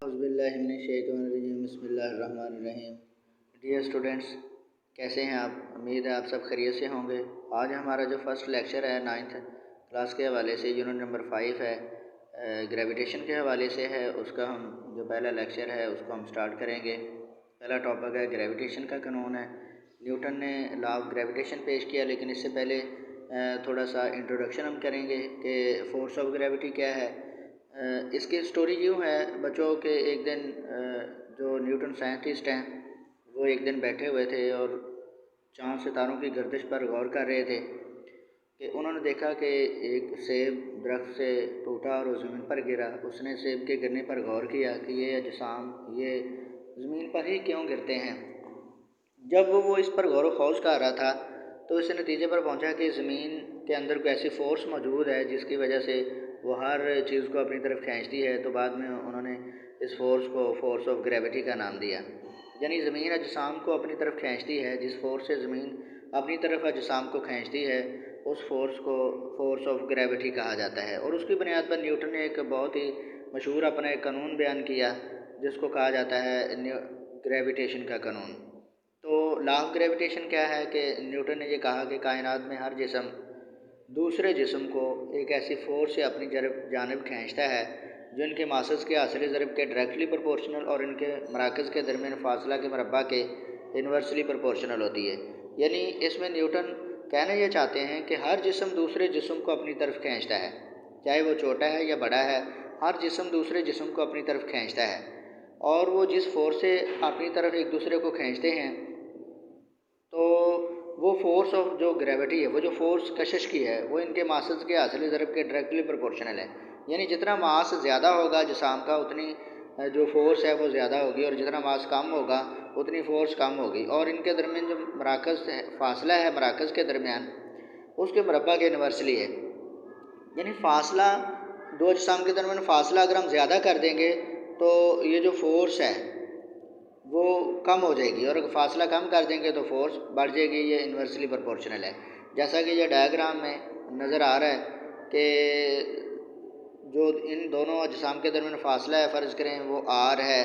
बिस्मिल्लाहिर्रहमानिर्रहीम। Dear students, कैसे हैं आप? उम्मीद है आप सब खैरियत से होंगे। आज हमारा जो फर्स्ट लेक्चर है 9th क्लास के हवाले से, यूनिट नंबर 5 है, ग्रेविटेशन के हवाले से है। उसका हम जो पहला लेक्चर है उसको हम स्टार्ट करेंगे। पहला टॉपिक है ग्रेविटेशन का कानून है। न्यूटन ने लॉ ऑफ ग्रेविटेशन पेश किया, लेकिन इससे पहले थोड़ा सा इंट्रोडक्शन हम करेंगे कि फोर्स ऑफ ग्रेविटी क्या है। इसकी स्टोरी यूँ है बच्चों के, एक दिन जो न्यूटन साइंटिस्ट हैं वो एक दिन बैठे हुए थे और चाँद सितारों की गर्दिश पर गौर कर रहे थे कि उन्होंने देखा कि एक सेब दरख्त से टूटा और वो ज़मीन पर गिरा। उसने सेब के गिरने पर गौर किया कि ये अजसाम ये ज़मीन पर ही क्यों गिरते हैं। जब वो इस पर गौर व खौज कर रहा था तो इस नतीजे पर पहुंचा कि ज़मीन के अंदर कोई ऐसी फ़ोर्स मौजूद है जिसकी वजह से वो हर चीज़ को अपनी तरफ खींचती है। तो बाद में उन्होंने इस फोर्स को फोर्स ऑफ ग्रेविटी का नाम दिया। यानी ज़मीन अजसाम को अपनी तरफ खींचती है। जिस फोर्स से ज़मीन अपनी तरफ अजसाम को खींचती है उस फोर्स को फोर्स ऑफ ग्रेविटी कहा जाता है। और उसकी बुनियाद पर न्यूटन ने एक बहुत ही मशहूर अपना एक कानून बयान किया जिसको कहा जाता है ग्रेविटेशन का कानून। तो लॉ ऑफ ग्रेविटेशन क्या है कि न्यूटन ने ये कहा कि कायनात में हर जिस्म दूसरे जिस्म को एक ऐसी फोर्स से अपनी जानिब खींचता है जो इनके मासस के हासिल ज़रब के डायरेक्टली प्रोपोर्शनल और इनके मराकज़ के दरमियान फासला के मरबा के इन्वर्सली प्रोपोर्शनल होती है। यानी इसमें न्यूटन कहना ये चाहते हैं कि हर जिस्म दूसरे जिस्म को अपनी तरफ खींचता है, चाहे वो छोटा है या बड़ा है। हर जिस्म दूसरे जिस्म को अपनी तरफ खींचता है और वो जिस फोर्स से अपनी तरफ एक दूसरे को खींचते हैं तो वो फोर्स ऑफ जो ग्रेविटी है, वो जो फोर्स कशिश की है, वो इनके मासस के हासिल ज़रब के डायरेक्टली प्रोपोर्शनल है। यानी जितना मास ज़्यादा होगा जिसाम का उतनी जो फोर्स है वो ज़्यादा होगी, और जितना मास कम होगा उतनी फोर्स कम होगी। और इनके दरमियान जो मराकज़ फासला है मराकज़ के दरमियान, उसके मरबा के इन्वर्सली है। यानी फासला दो अजसाम के दरमियान फासला अगर हम ज़्यादा कर देंगे तो ये जो फोर्स है वो कम हो जाएगी, और अगर फासला कम कर देंगे तो फोर्स बढ़ जाएगी। ये इन्वर्सली प्रोपोर्शनल है। जैसा कि ये डायग्राम में नज़र आ रहा है कि जो इन दोनों अजसाम के दरमियान फासला है, फ़र्ज़ करें वो आर है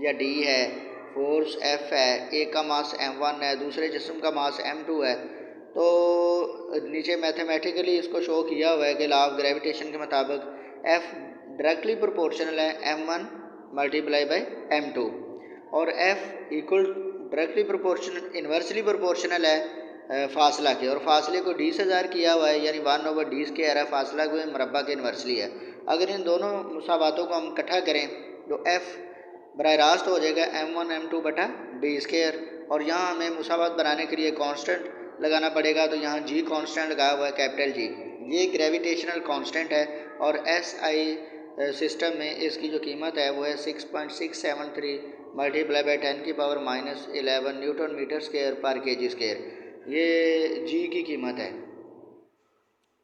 या डी है, फोर्स एफ है, एक का मास m1 है, दूसरे जिस्म का मास m2 है। तो नीचे मैथमेटिकली इसको शो किया हुआ है कि लॉ ऑफ ग्रेविटेशन के मुताबिक f डायरेक्टली प्रोपोर्शनल है m1 मल्टीप्लाई बाई m2, और f equal directly proportional inversely proportional है फासला के, और फासले को d से ज़ाहिर किया हुआ है, यानी 1/d² है। फासला को मरबा के इन्वर्सली है। अगर इन दोनों मुसावातों को हम इकट्ठा करें तो f बराह रास्त हो जाएगा m1 m2 बटा d²। और यहाँ हमें मुसावात बनाने के लिए कांस्टेंट लगाना पड़ेगा, तो यहाँ g कांस्टेंट लगा हुआ है, कैपिटल G। ये ग्रेविटेशनल कांस्टेंट है और SI सिस्टम में इसकी जो कीमत है वो है 6.673 multiply by 10⁻⁻11 newton metre square per kg square. ये जी की कीमत है।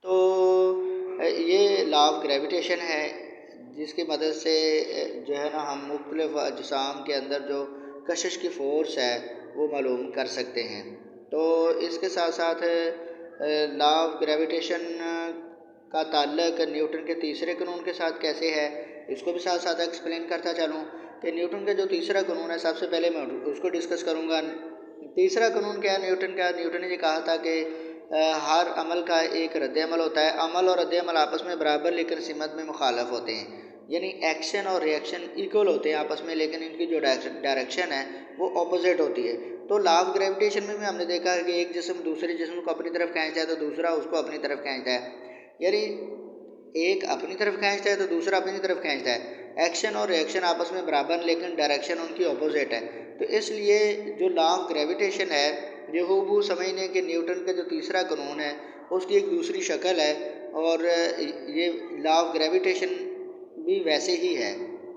तो ये लॉ ऑफ ग्रेविटेशन है जिसकी मदद से जो है ना हम मुख्तलिफ अजसाम के अंदर जो कशिश की फ़ोर्स है वो मालूम कर सकते हैं। तो इसके साथ साथ लॉ ऑफ ग्रेविटेशन का ताल्लुक न्यूटन के तीसरे कानून के साथ कैसे है, इसको भी साथ साथ एक्सप्लेन करता चलूँ कि न्यूटन का जो तीसरा कानून है, सबसे पहले मैं उसको डिस्कस करूँगा। तीसरा कानून क्या है न्यूटन का? न्यूटन ने ये कहा था कि हर अमल का एक रद्द अमल होता है। अमल और रद्द अमल आपस में बराबर लेकिन सिमत में मुखालफ होते हैं। यानी एक्शन और रिएक्शन इक्वल होते हैं आपस में, लेकिन इनकी जो डायरेक्शन है वो ऑपोजिट होती है। तो लॉ ऑफ ग्रेविटेशन में भी हमने देखा है कि एक जिस्म दूसरे जिस्म को अपनी तरफ खींचता है तो दूसरा उसको अपनी तरफ खींचता है। यानी एक अपनी तरफ खींचता है तो दूसरा अपनी तरफ खींचता है। एक्शन और रिएक्शन आपस में बराबर लेकिन डायरेक्शन उनकी ऑपोजिट है। तो इसलिए जो लॉ ऑफ ग्रेविटेशन है ये हूबहू समझने कि न्यूटन का जो तीसरा कानून है उसकी एक दूसरी शक्ल है, और ये लॉ ऑफ ग्रेविटेशन भी वैसे ही है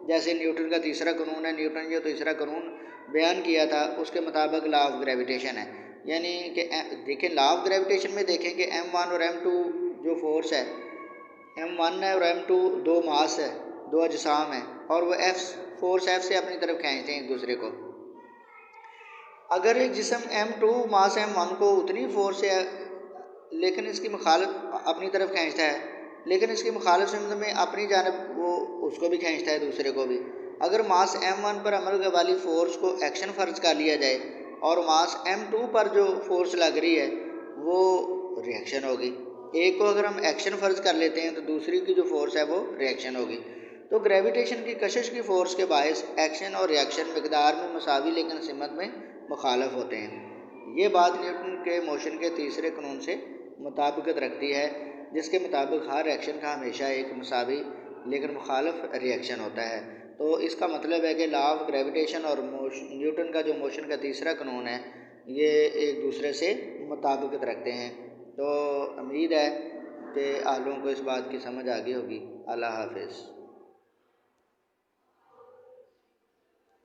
जैसे न्यूटन का तीसरा कानून है। न्यूटन ने जो तीसरा कानून बयान किया था उसके मुताबिक लॉ ऑफ ग्रेविटेशन है। यानी कि देखें लॉ ऑफ ग्रेविटेशन में देखें कि m1 और m2 जो फोर्स है, m1 है और m2 दो मास है, दो अजसाम है, और वो फोर्स f से अपनी तरफ खींचते हैं एक दूसरे को। अगर एक जिस्म m2 मास m1 को उतनी फोर्स है लेकिन इसकी मुखालिफ अपनी तरफ खींचता है, लेकिन इसकी मुखालिफ सिमत में अपनी जानब वो उसको भी खींचता है दूसरे को भी, अगर मास m1 पर अमल वाली फ़ोर्स को एक्शन फ़र्ज कर लिया जाए और मास m2 पर जो फ़ोर्स लग रही है वो रिएक्शन होगी। एक को अगर हम एक्शन फ़र्ज कर लेते हैं तो दूसरी की जो फ़ोर्स है वो रिएक्शन होगी। तो ग्रेविटेशन की कशिश की फ़ोर्स के बायस एक्शन और रिएक्शन मकदार में मसावी लेकिन सिमत में मुखालफ होते हैं। ये बात न्यूटन के मोशन के तीसरे कानून से मुताबिकत रखती है, जिसके मुताबिक हर एक्शन का हमेशा एक मसावी लेकिन मुखालफ रिएक्शन होता है। तो इसका मतलब है कि लॉ ऑफ ग्रेविटेशन और न्यूटन का जो मोशन का तीसरा कानून है ये एक दूसरे से मुताबिकत रखते हैं। तो उम्मीद है कि आप लोगों को इस बात की समझ आ गई होगी। अल्लाह हाफ़िज़।